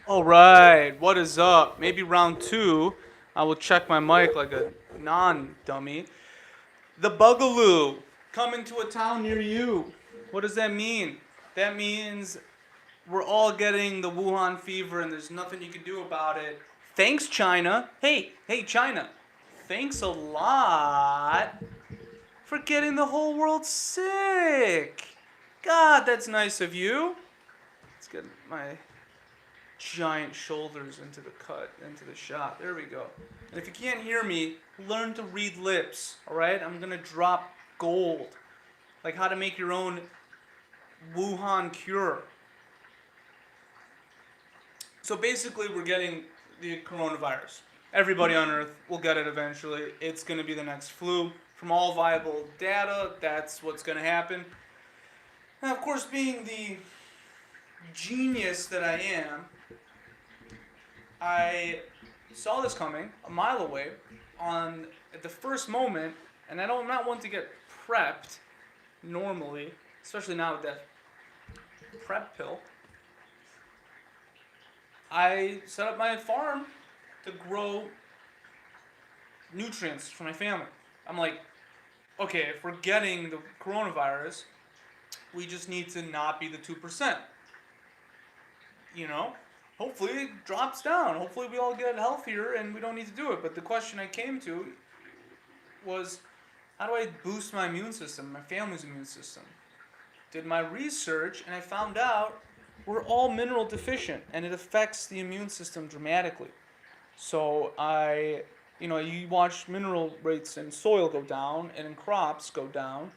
All right, what is up? Maybe round two. I will check my mic like a non-dummy. The Bug-aloo coming to a town near you. What does that mean? That means we're all getting the Wuhan fever and there's nothing you can do about it. Thanks, China. Hey, China. Thanks a lot for getting the whole world sick. God, that's nice of you. Let's get my giant shoulders into the shot. There we go. And if you can't hear me, learn to read lips, all right? I'm going to drop gold. Like how to make your own Wuhan cure. So basically, we're getting the coronavirus. Everybody on Earth will get it eventually. It's going to be the next flu. From all viable data, that's what's going to happen. And of course, being the genius that I am, I saw this coming a mile away on at the first moment, and I'm not one to get prepped normally, especially now with that prep pill. I set up my farm to grow nutrients for my family. I'm like, okay, if we're getting the coronavirus, we just need to not be the 2%. You know? Hopefully it drops down. Hopefully we all get healthier and we don't need to do it. But the question I came to was, how do I boost my immune system, my family's immune system? Did my research and I found out we're all mineral deficient and it affects the immune system dramatically. So you watch mineral rates in soil go down and in crops go down,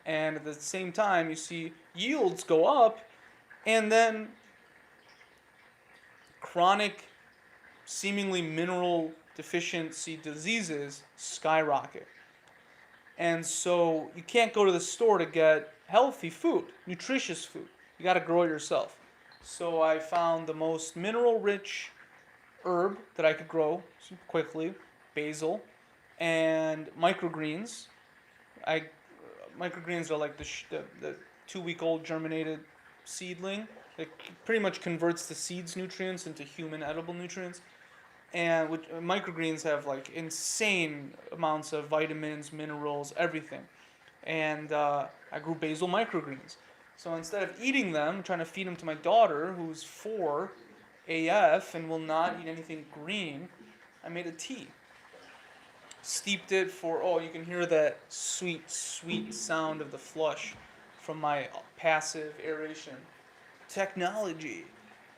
and at the same time you see yields go up, and then chronic, seemingly mineral deficiency diseases skyrocket. And so you can't go to the store to get healthy food, nutritious food. You got to grow it yourself. So I found the most mineral rich herb that I could grow quickly, basil, and microgreens. I Microgreens are like the 2 week old germinated seedling. It pretty much converts the seeds nutrients into human edible nutrients. And microgreens have like insane amounts of vitamins, minerals, everything. And I grew basil microgreens. So instead of eating them, I'm trying to feed them to my daughter, who's 4 AF and will not eat anything green, I made a tea. Steeped it for, oh, you can hear that sweet, sweet sound of the flush from my passive aeration technology.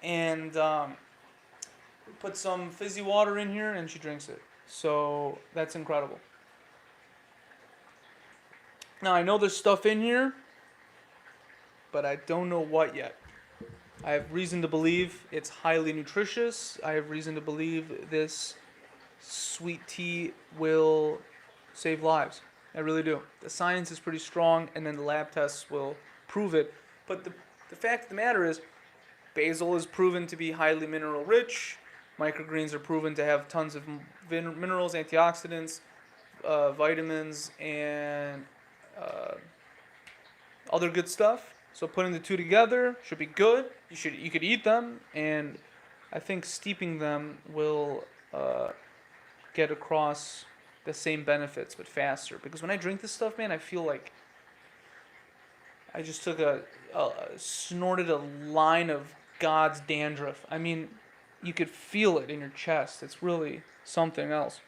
And put some fizzy water in here and she drinks it. So that's incredible. Now I know there's stuff in here, but I don't know what yet. I have reason to believe it's highly nutritious. I have reason to believe this sweet tea will save lives. I really do. The science is pretty strong, and then the lab tests will prove it. But the fact of the matter is, basil is proven to be highly mineral rich. Microgreens are proven to have tons of minerals, antioxidants, vitamins, and other good stuff. So putting the two together should be good. You could eat them, and I think steeping them will get across the same benefits but faster. Because when I drink this stuff, man, I feel like I just took snorted a line of God's dandruff. I mean, you could feel it in your chest. It's really something else.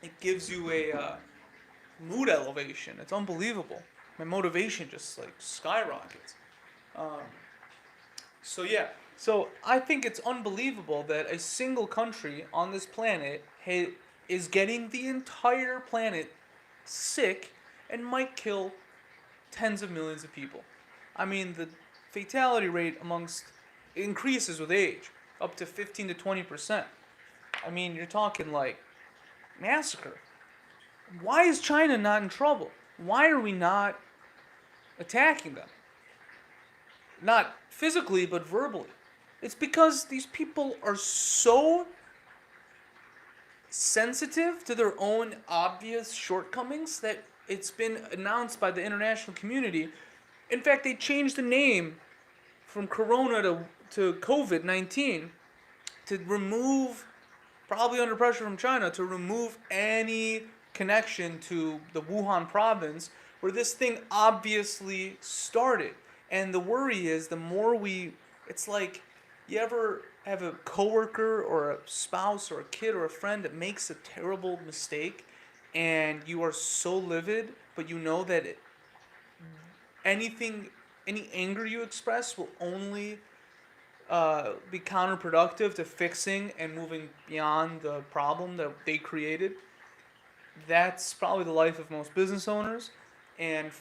It gives you a mood elevation. It's unbelievable. My motivation just like skyrockets. Um, so yeah, so I think it's unbelievable that a single country on this planet is getting the entire planet sick and might kill tens of millions of people. I mean, the fatality rate amongst increases with age, up to 15 to 20%. I mean, you're talking like massacre. Why is China not in trouble? Why are we not attacking them? Not physically, but verbally. It's because these people are so sensitive to their own obvious shortcomings that it's been announced by the international community. In fact, they changed the name from Corona to COVID-19 to remove, probably under pressure from China, to remove any connection to the Wuhan province where this thing obviously started. And the worry is the more we, it's like, you ever have a coworker or a spouse or a kid or a friend that makes a terrible mistake and you are so livid, but you know that anything, any anger you express will only be counterproductive to fixing and moving beyond the problem that they created. That's probably the life of most business owners and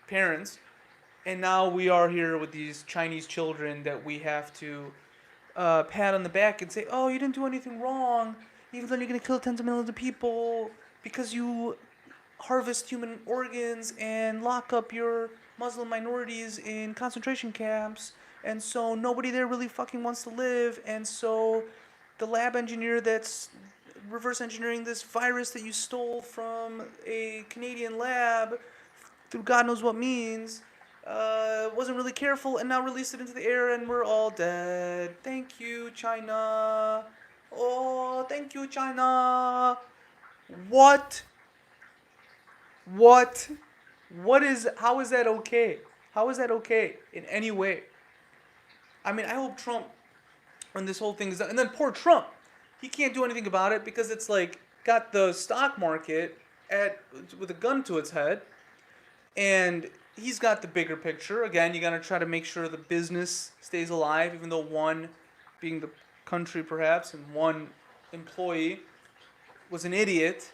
parents. And now we are here with these Chinese children that we have to pat on the back and say, "Oh, you didn't do anything wrong, even though you're gonna kill tens of millions of people because you harvest human organs and lock up your Muslim minorities in concentration camps, and so nobody there really fucking wants to live, and so the lab engineer that's reverse engineering this virus that you stole from a Canadian lab through God knows what means wasn't really careful and now released it into the air and we're all dead. Thank you, China. Oh, thank you, China." What? What? What is? How is that okay? How is that okay in any way? I mean, I hope Trump, when this whole thing is done, and then poor Trump, he can't do anything about it because it's like got the stock market at with a gun to its head, and he's got the bigger picture. Again, you got to try to make sure the business stays alive, even though one, being the country perhaps, and one employee was an idiot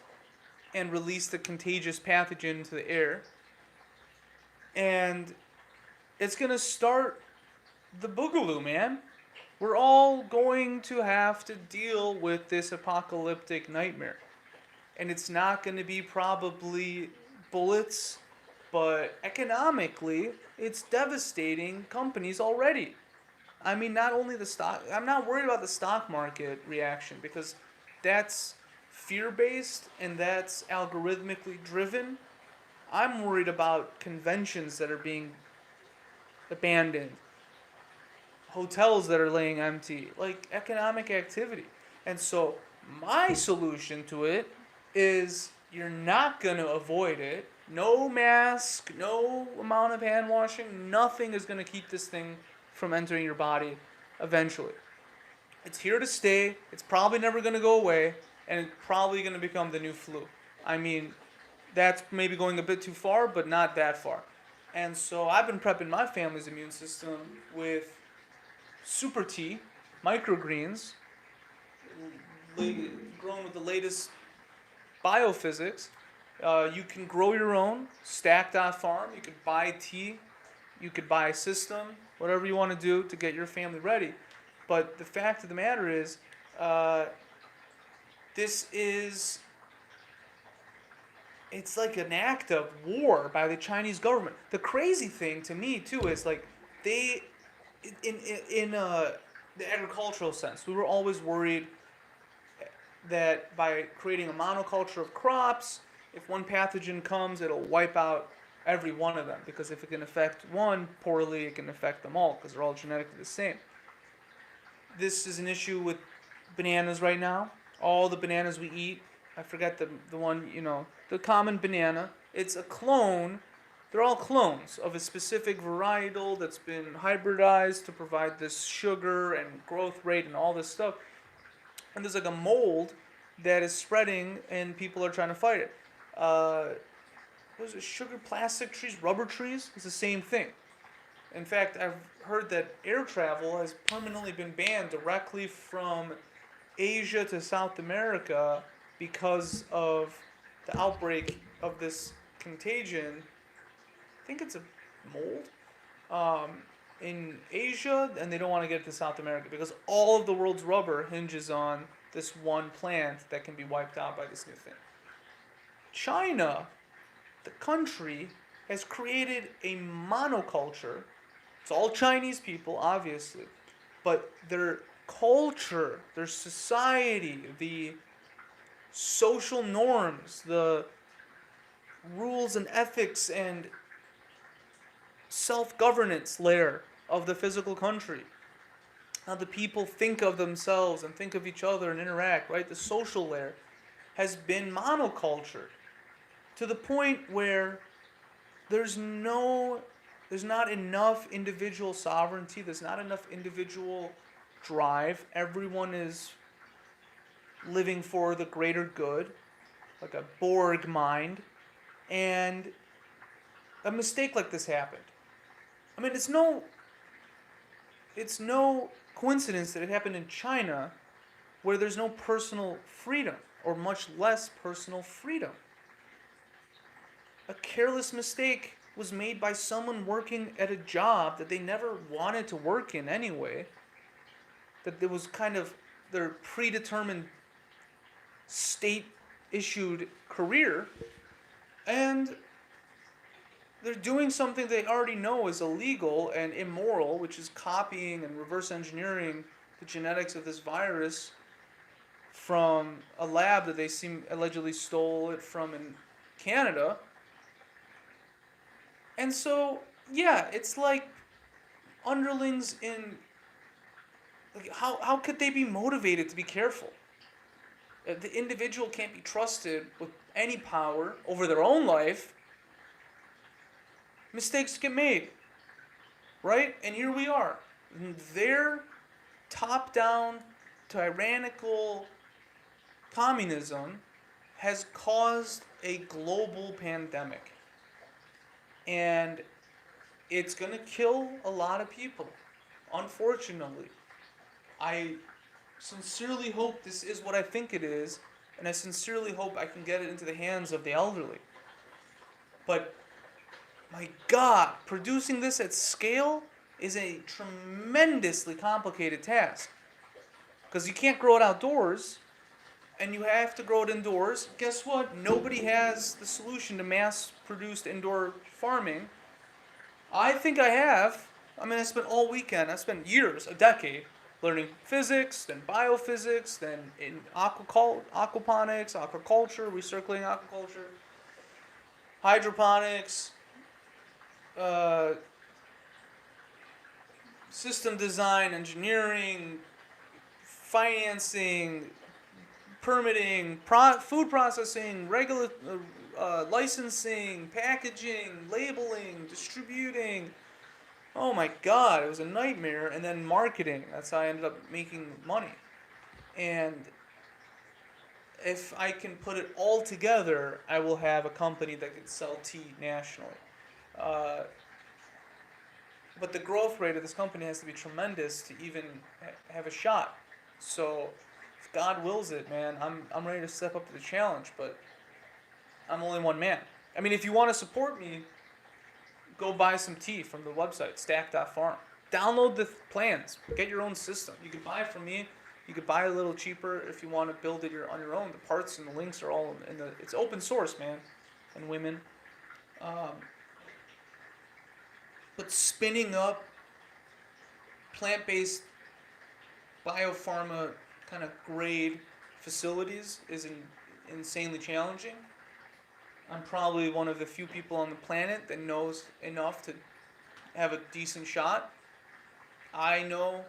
and released a contagious pathogen into the air. And it's going to start the Bug-aloo, man. We're all going to have to deal with this apocalyptic nightmare. And it's not going to be probably bullets, but economically, it's devastating companies already. I mean, not only the stock, I'm not worried about the stock market reaction because that's fear based and that's algorithmically driven. I'm worried about conventions that are being abandoned, hotels that are laying empty, like economic activity. And so, my solution to it is you're not going to avoid it. No mask, no amount of hand washing, nothing is going to keep this thing from entering your body eventually. It's here to stay. It's probably never going to go away, and it's probably going to become the new flu. I mean, that's maybe going a bit too far, but not that far. And so I've been prepping my family's immune system with super tea, microgreens, grown with the latest biophysics. You can grow your own, stack.farm. You could buy tea, you could buy a system, whatever you want to do to get your family ready. But the fact of the matter is, this is, it's like an act of war by the Chinese government. The crazy thing to me too is like they, in the agricultural sense, we were always worried that by creating a monoculture of crops, if one pathogen comes, it'll wipe out every one of them because if it can affect one poorly, it can affect them all because they're all genetically the same. This is an issue with bananas right now. All the bananas we eat, I forget the one, the common banana. It's a clone. They're all clones of a specific varietal that's been hybridized to provide this sugar and growth rate and all this stuff. And there's like a mold that is spreading and people are trying to fight it. What is it? Sugar plastic trees, rubber trees? It's the same thing. In fact, I've heard that air travel has permanently been banned directly from Asia to South America because of the outbreak of this contagion. I think it's a mold in Asia, and they don't want to get it to South America because all of the world's rubber hinges on this one plant that can be wiped out by this new thing. China, the country, has created a monoculture. It's all Chinese people, obviously, but their culture, their society, the social norms, the rules and ethics and self-governance layer of the physical country. How the people think of themselves and think of each other and interact, right? The social layer has been monocultured to the point where there's no there's not enough individual sovereignty, there's not enough individual drive. Everyone is living for the greater good, like a Borg mind, and a mistake like this happened. I mean, it's no coincidence that it happened in China where there's no personal freedom or much less personal freedom. A careless mistake was made by someone working at a job that they never wanted to work in anyway. That it was kind of their predetermined state issued career. And they're doing something they already know is illegal and immoral, which is copying and reverse engineering the genetics of this virus from a lab that they seem allegedly stole it from in Canada. And so, yeah, it's like underlings in. Like, how could they be motivated to be careful? If the individual can't be trusted with any power over their own life, mistakes get made, right? And here we are. Their top-down, tyrannical communism has caused a global pandemic. And it's going to kill a lot of people, unfortunately. I sincerely hope this is what I think it is, and I sincerely hope I can get it into the hands of the elderly. But my God, producing this at scale is a tremendously complicated task. Because you can't grow it outdoors, and you have to grow it indoors. Guess what? Nobody has the solution to mass-produced indoor farming. I think I have. I mean, I spent all weekend, I spent years, a decade, learning physics, then biophysics, then in aquaponics, aquaculture, recirculating aquaculture, hydroponics, system design, engineering, financing, permitting, food processing, licensing, packaging, labeling, distributing. Oh my God, it was a nightmare. And then marketing. That's how I ended up making money. And if I can put it all together, I will have a company that can sell tea nationally. But the growth rate of this company has to be tremendous to even have a shot. So, if God wills it, man, I'm ready to step up to the challenge. But I'm only one man. I mean, if you want to support me, go buy some tea from the website, stack.farm. Download the plans. Get your own system. You can buy it from me. You could buy it a little cheaper if you want to build it on your own. The parts and the links are all in the. It's open source, man, and women. But spinning up plant-based biopharma kind of grade facilities is insanely challenging. I'm probably one of the few people on the planet that knows enough to have a decent shot. I know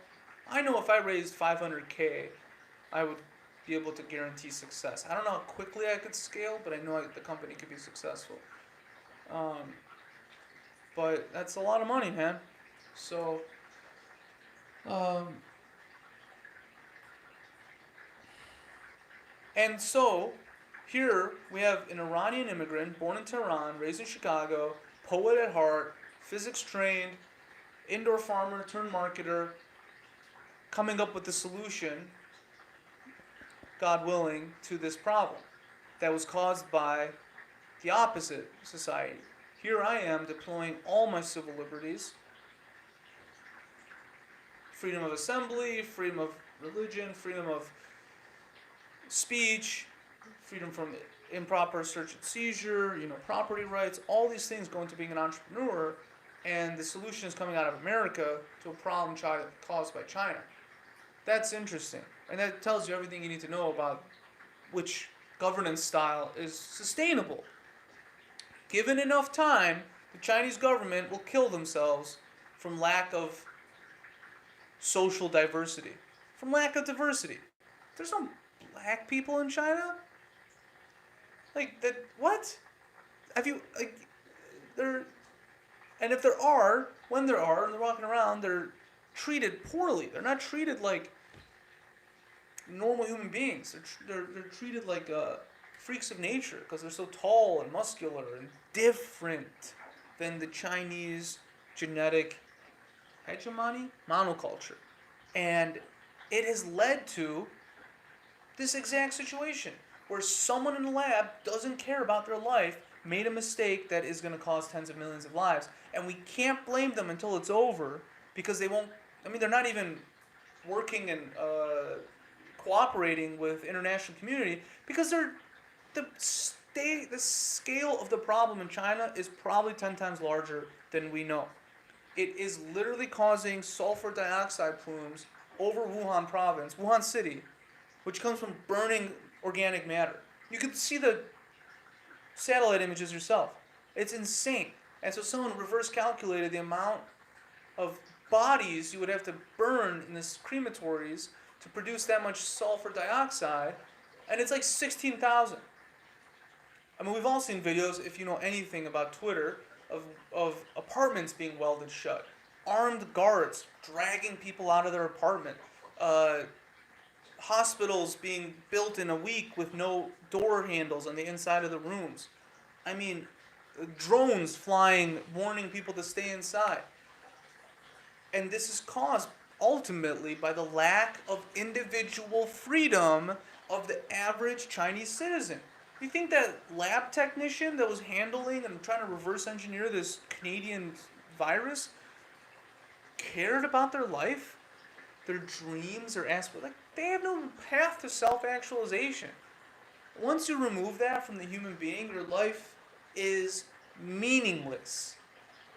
if I raised 500K, I would be able to guarantee success. I don't know how quickly I could scale, but I know the company could be successful. But that's a lot of money, man. So, and so, here we have an Iranian immigrant born in Tehran, raised in Chicago, poet at heart, physics trained, indoor farmer turned marketer, coming up with the solution, God willing, to this problem that was caused by the opposite society. Here I am deploying all my civil liberties, freedom of assembly, freedom of religion, freedom of speech, freedom from improper search and seizure, property rights, all these things go into being an entrepreneur, and the solution is coming out of America to a problem caused by China. That's interesting, and that tells you everything you need to know about which governance style is sustainable. Given enough time, The Chinese government will kill themselves from lack of social diversity. From lack of diversity. There's no black people in China? Like, that, what? Have you, like, they're, and if there are, when there are, and they're walking around, they're treated poorly. They're not treated like normal human beings. They're treated like freaks of nature because they're so tall and muscular and different than the Chinese genetic hegemony, monoculture. And it has led to this exact situation where someone in the lab doesn't care about their life, made a mistake that is going to cause tens of millions of lives, and we can't blame them until it's over because they won't. I mean, they're not even working and cooperating with international community because the scale of the problem in China is probably 10 times larger than we know. It is literally causing sulfur dioxide plumes over Wuhan province, Wuhan city, which comes from burning organic matter. You can see the satellite images yourself. It's insane. And so someone reverse calculated the amount of bodies you would have to burn in this crematories to produce that much sulfur dioxide, and it's like 16,000. I mean, we've all seen videos, if you know anything about Twitter, of apartments being welded shut, armed guards dragging people out of their apartment, hospitals being built in a week with no door handles on the inside of the rooms. I mean, drones flying, warning people to stay inside. And this is caused ultimately by the lack of individual freedom of the average Chinese citizen. You think that lab technician that was handling and trying to reverse engineer this Canadian virus cared about their life, their dreams, their aspirations? Like, they have no path to self-actualization. Once you remove that from the human being, your life is meaningless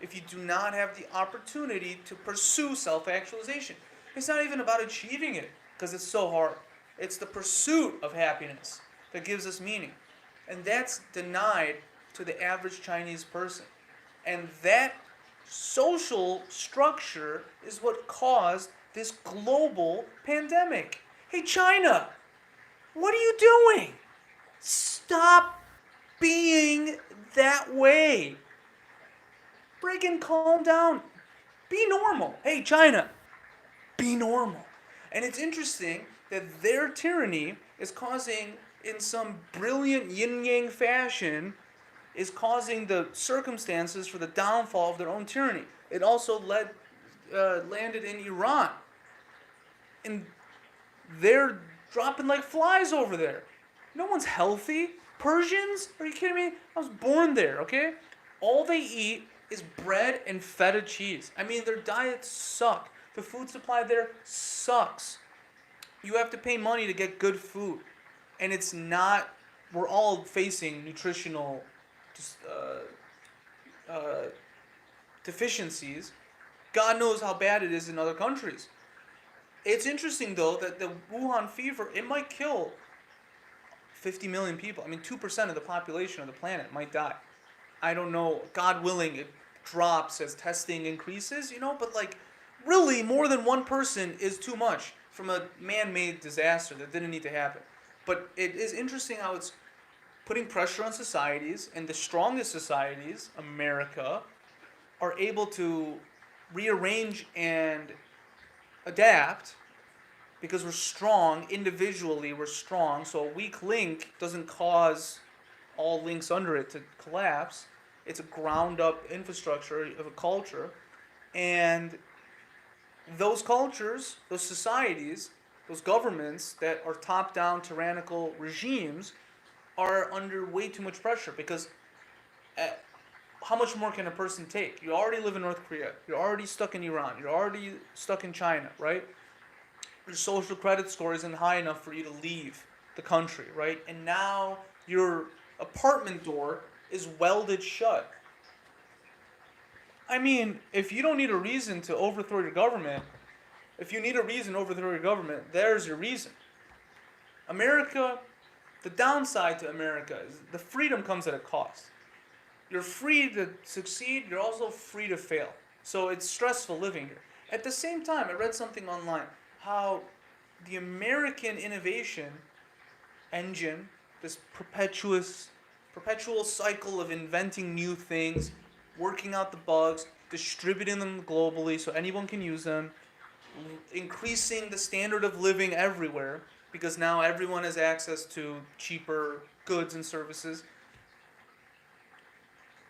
if you do not have the opportunity to pursue self-actualization. It's not even about achieving it, because it's so hard. It's the pursuit of happiness that gives us meaning. And that's denied to the average Chinese person. And that social structure is what caused this global pandemic. Hey, China, what are you doing? Stop being that way. Friggin' calm down. Be normal. Hey, China, be normal. And it's interesting that their tyranny is causing, in some brilliant yin-yang fashion, is causing the circumstances for the downfall of their own tyranny. It also landed in Iran. And they're dropping like flies over there. No one's healthy. Persians? Are you kidding me? I was born there, okay? All they eat is bread and feta cheese. I mean, their diets suck. The food supply there sucks. You have to pay money to get good food. And it's not, we're all facing nutritional deficiencies. God knows how bad it is in other countries. It's interesting, though, that the Wuhan fever, it might kill 50 million people. I mean, 2% of the population of the planet might die. I don't know, God willing, it drops as testing increases, but like, really, more than one person is too much from a man-made disaster that didn't need to happen. But it is interesting how it's putting pressure on societies, and the strongest societies, America, are able to rearrange and adapt because we're strong. Individually, we're strong, so a weak link doesn't cause all links under it to collapse. It's a ground-up infrastructure of a culture, and those cultures, those societies, those governments that are top-down tyrannical regimes are under way too much pressure because how much more can a person take? You already live in North Korea. You're already stuck in Iran. You're already stuck in China, right? Your social credit score isn't high enough for you to leave the country, right? And now your apartment door is welded shut. I mean, if you don't need a reason to overthrow your government, if you need a reason to overthrow your government, there's your reason. America, the downside to America is the freedom comes at a cost. You're free to succeed, you're also free to fail. So it's stressful living here. At the same time, I read something online how the American innovation engine, this perpetual cycle of inventing new things, working out the bugs, distributing them globally so anyone can use them, increasing the standard of living everywhere because now everyone has access to cheaper goods and services,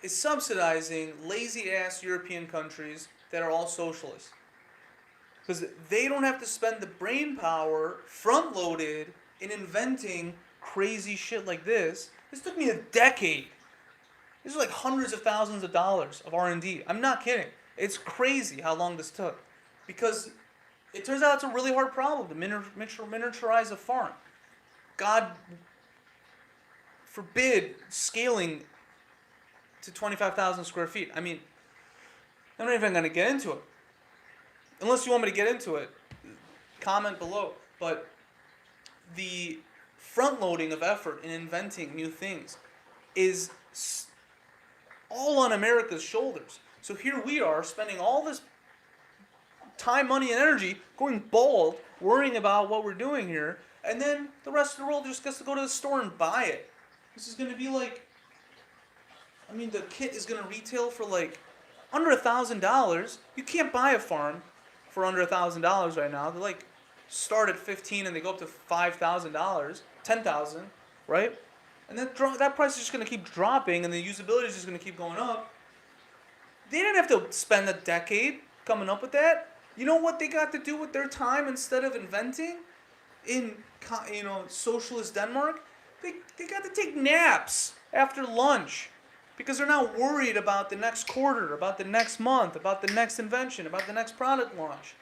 is subsidizing lazy ass European countries that are all socialist. Because they don't have to spend the brain power front loaded in inventing crazy shit like this. This took me a decade. This is like hundreds of thousands of dollars of R&D. I'm not kidding. It's crazy how long this took. Because it turns out it's a really hard problem to miniaturize a farm. God forbid scaling to 25,000 square feet. I mean, I'm not even going to get into it. Unless you want me to get into it, comment below. But the front loading of effort in inventing new things is all on America's shoulders. So here we are spending all this time, money, and energy going bald, worrying about what we're doing here, and then the rest of the world just gets to go to the store and buy it. This is going to be like, I mean, the kit is going to retail for like under $1,000. You can't buy a farm for under $1,000 right now. They like start at 15 and they go up to $5,000, 10,000, right? And that price is just going to keep dropping, and the usability is just going to keep going up. They didn't have to spend a decade coming up with that. You know what they got to do with their time instead of inventing in socialist Denmark? They got to take naps after lunch because they're not worried about the next quarter, about the next month, about the next invention, about the next product launch.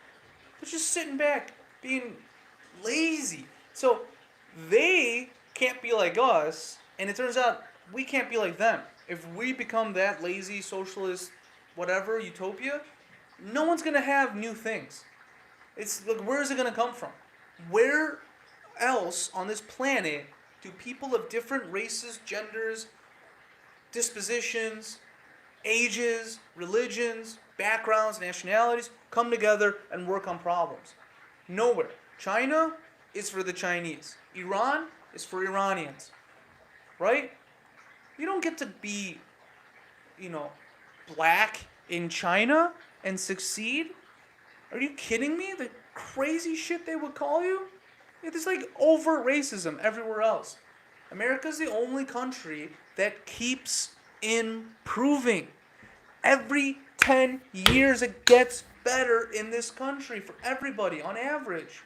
They're just sitting back being lazy. So they can't be like us, and it turns out we can't be like them. If we become that lazy, socialist, whatever, utopia, no one's going to have new things. It's like, where is it going to come from? Where else on this planet do people of different races, genders, dispositions, ages, religions, backgrounds, nationalities come together and work on problems? Nowhere. China is for the Chinese. Iran is for Iranians. Right? You don't get to be, black in China and succeed. Are you kidding me? The crazy shit they would call you? There's like overt racism everywhere else. America's the only country that keeps improving. Every 10 years it gets better in this country for everybody on average.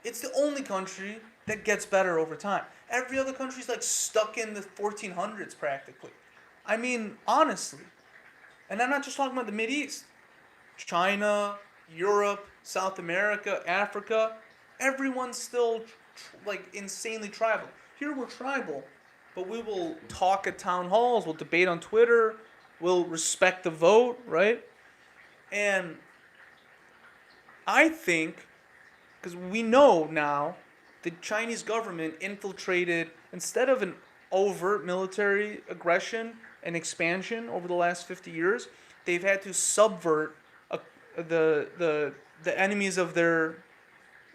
It's the only country that gets better over time. Every other country's like stuck in the 1400s practically. I mean, honestly. And I'm not just talking about the Mideast. China, Europe, South America, Africa, everyone's still like insanely tribal. Here we're tribal, but we will talk at town halls, we'll debate on Twitter, we'll respect the vote, right? And I think, because we know now, the Chinese government infiltrated, instead of an overt military aggression and expansion over the last 50 years, they've had to subvert the enemies of their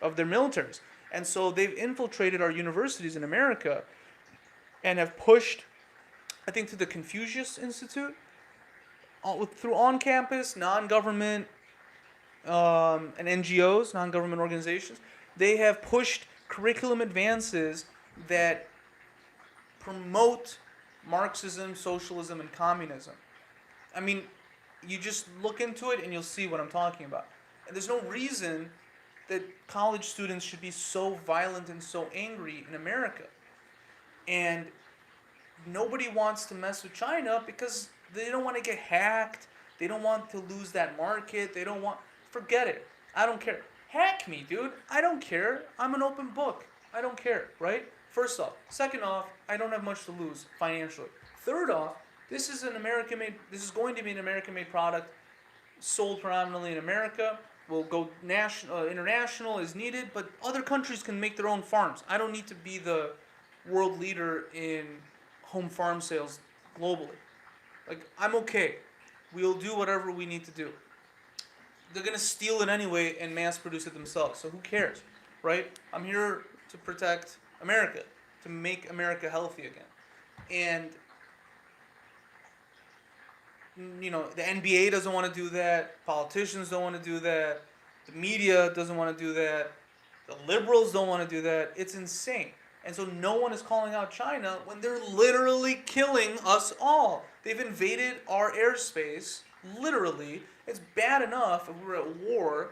militaries. And so they've infiltrated our universities in America and have pushed, I think, through the Confucius Institute, through on-campus, non-government, and NGOs, non-government organizations, they have pushed curriculum advances that promote Marxism, socialism, and communism. I mean, you just look into it and you'll see what I'm talking about. And there's no reason that college students should be so violent and so angry in America. And nobody wants to mess with China because they don't want to get hacked. They don't want to lose that market. They don't want... Forget it. I don't care. Hack me, dude. I don't care. I'm an open book. I don't care, right? First off. Second off, I don't have much to lose financially. Third off, this is going to be an American-made product sold predominantly in America. Will go international as needed, but other countries can make their own farms. I don't need to be the world leader in home farm sales globally. Like, I'm okay. We'll do whatever we need to do. They're gonna steal it anyway and mass produce it themselves. So who cares, right? I'm here to protect America, to make America healthy again. And the NBA doesn't want to do that. Politicians don't want to do that. The media doesn't want to do that. The liberals don't want to do that. It's insane. And so no one is calling out China when they're literally killing us all. They've invaded our airspace, literally. It's bad enough if we were at war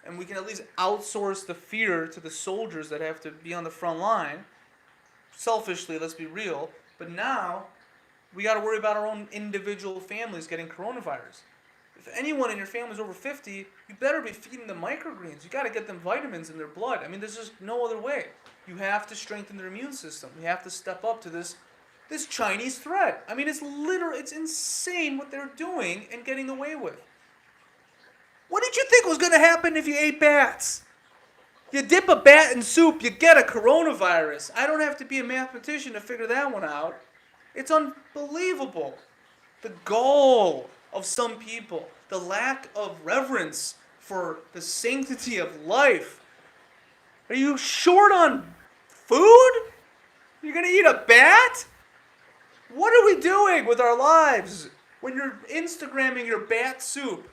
and we can at least outsource the fear to the soldiers that have to be on the front line. Selfishly, let's be real. But now we got to worry about our own individual families getting coronavirus. If anyone in your family is over 50, you better be feeding them microgreens. You got to get them vitamins in their blood. I mean, there's just no other way. You have to strengthen their immune system. We have to step up to this Chinese threat. I mean, it's insane what they're doing and getting away with. What did you think was going to happen if you ate bats? You dip a bat in soup, you get a coronavirus. I don't have to be a mathematician to figure that one out. It's unbelievable. The gall of some people, the lack of reverence for the sanctity of life. Are you short on food? You're going to eat a bat? What are we doing with our lives when you're Instagramming your bat soup?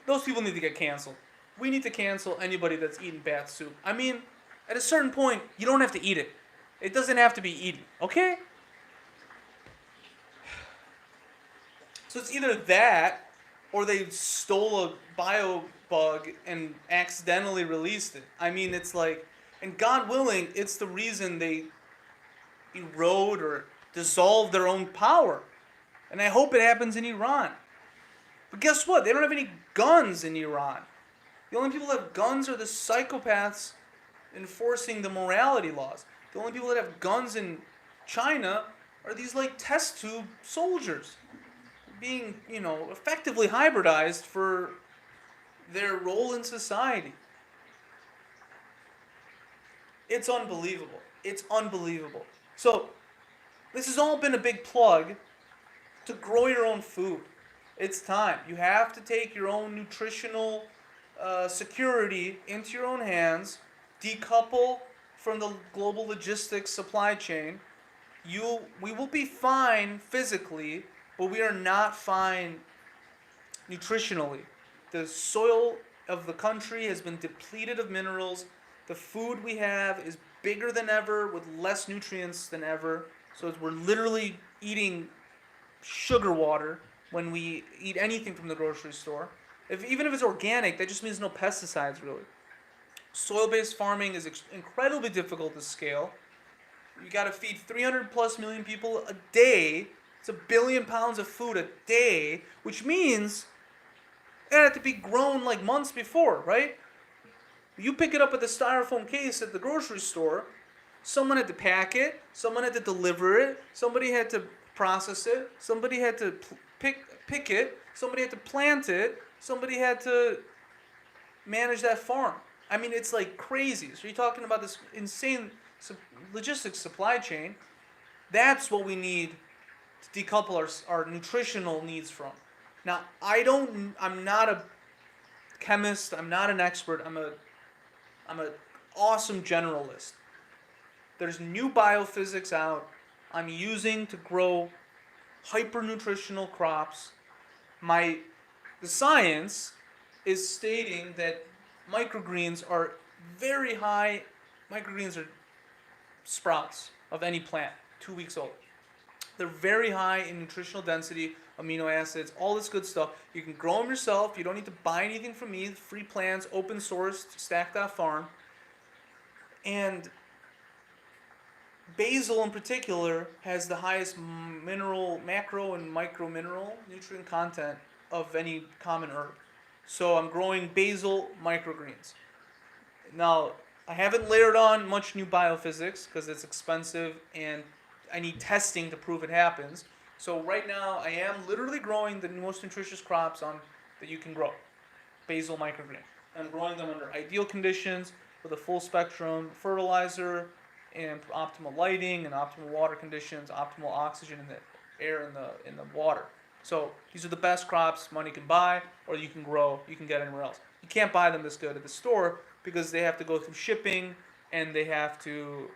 Those people need to get canceled. We need to cancel anybody that's eating bat soup. I mean, at a certain point, you don't have to eat it. It doesn't have to be eaten, okay? So it's either that, or they stole a bio bug and accidentally released it. I mean, it's like, and God willing, it's the reason they erode or dissolve their own power. And I hope it happens in Iran. But guess what? They don't have any guns in Iran. The only people that have guns are the psychopaths enforcing the morality laws. The only people that have guns in China are these like test tube soldiers being, effectively hybridized for their role in society. It's unbelievable. It's unbelievable. So, this has all been a big plug to grow your own food. It's time. You have to take your own nutritional security into your own hands, decouple from the global logistics supply chain. We will be fine physically, but we are not fine nutritionally. The soil of the country has been depleted of minerals. The food we have is bigger than ever with less nutrients than ever. So we're literally eating sugar water when we eat anything from the grocery store. Even if it's organic, that just means no pesticides, really. Soil-based farming is incredibly difficult to scale. You got to feed 300 plus million people a day. It's 1 billion pounds of food a day, which means it had to be grown like months before, right? You pick it up with a styrofoam case at the grocery store, someone had to pack it, someone had to deliver it, somebody had to process it, somebody had to pick it, somebody had to plant it, somebody had to manage that farm. I mean, it's like crazy. So you're talking about this insane logistics supply chain. That's what we need to decouple our nutritional needs from. Now, I'm not a chemist, I'm not an expert, I'm a awesome generalist. There's new biophysics out I'm using to grow hyper-nutritional crops. The science is stating that microgreens are very high. Microgreens are sprouts of any plant, 2 weeks old. They're very high in nutritional density, amino acids, all this good stuff. You can grow them yourself. You don't need to buy anything from me. Free plants, open source, stack.farm. And basil in particular has the highest macro and micro mineral nutrient content of any common herb. So I'm growing basil microgreens. Now, I haven't layered on much new biophysics because it's expensive and I need testing to prove it happens. So right now, I am literally growing the most nutritious crops that you can grow. Basil microgreen. I'm growing them under ideal conditions with a full spectrum fertilizer and optimal lighting and optimal water conditions, optimal oxygen in the air in the water. So these are the best crops money can buy, or you can grow, you can get anywhere else. You can't buy them this good at the store because they have to go through shipping and they have to.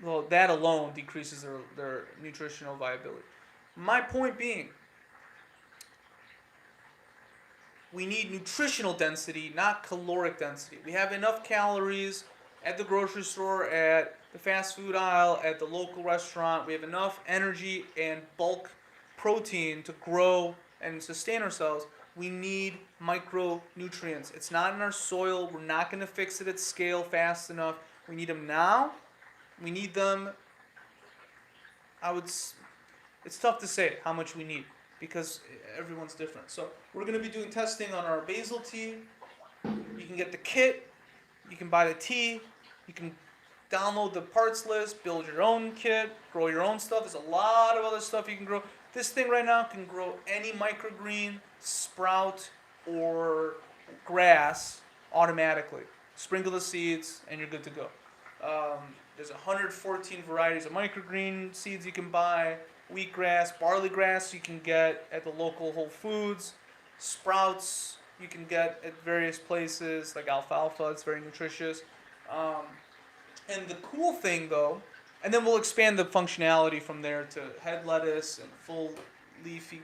Well, that alone decreases their nutritional viability. My point being, we need nutritional density, not caloric density. We have enough calories at the grocery store, at the fast food aisle, at the local restaurant. We have enough energy and bulk protein to grow and sustain ourselves. We need micronutrients. It's not in our soil. We're not going to fix it at scale fast enough. We need them now. We need them. I would. It's tough to say how much we need because everyone's different. So we're going to be doing testing on our basil tea. You can get the kit. You can buy the tea. You can download the parts list, build your own kit, grow your own stuff. There's a lot of other stuff you can grow. This thing right now can grow any microgreen, sprout, or grass automatically. Sprinkle the seeds, and you're good to go. There's 114 varieties of microgreen seeds you can buy. Wheatgrass, barley grass you can get at the local Whole Foods. Sprouts you can get at various places like alfalfa. It's very nutritious. And the cool thing though, and then we'll expand the functionality from there to head lettuce and full leafy,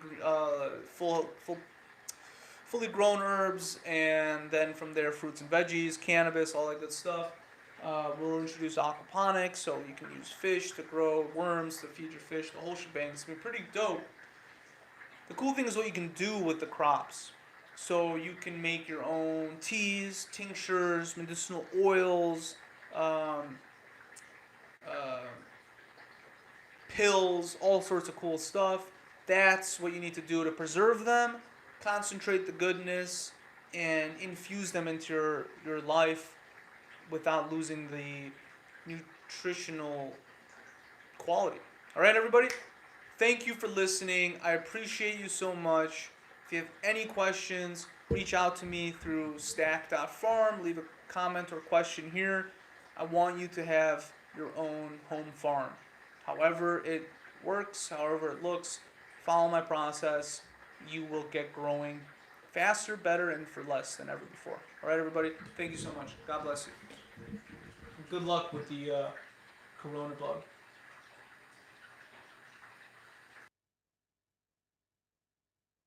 fully grown herbs, and then from there fruits and veggies, cannabis, all that good stuff. We'll introduce aquaponics, so you can use fish to grow worms to feed your fish, the whole shebang. It's gonna be pretty dope. The cool thing is what you can do with the crops. So you can make your own teas, tinctures, medicinal oils, um, uh, pills, all sorts of cool stuff. That's what you need to do to preserve them, concentrate the goodness, and infuse them into your life without losing the nutritional quality. All right, everybody? Thank you for listening. I appreciate you so much. If you have any questions, reach out to me through stack.farm. Leave a comment or question here. I want you to have your own home farm. However it works, however it looks, follow my process. You will get growing faster, better, and for less than ever before. All right, everybody? Thank you so much. God bless you. Good luck with the corona bug.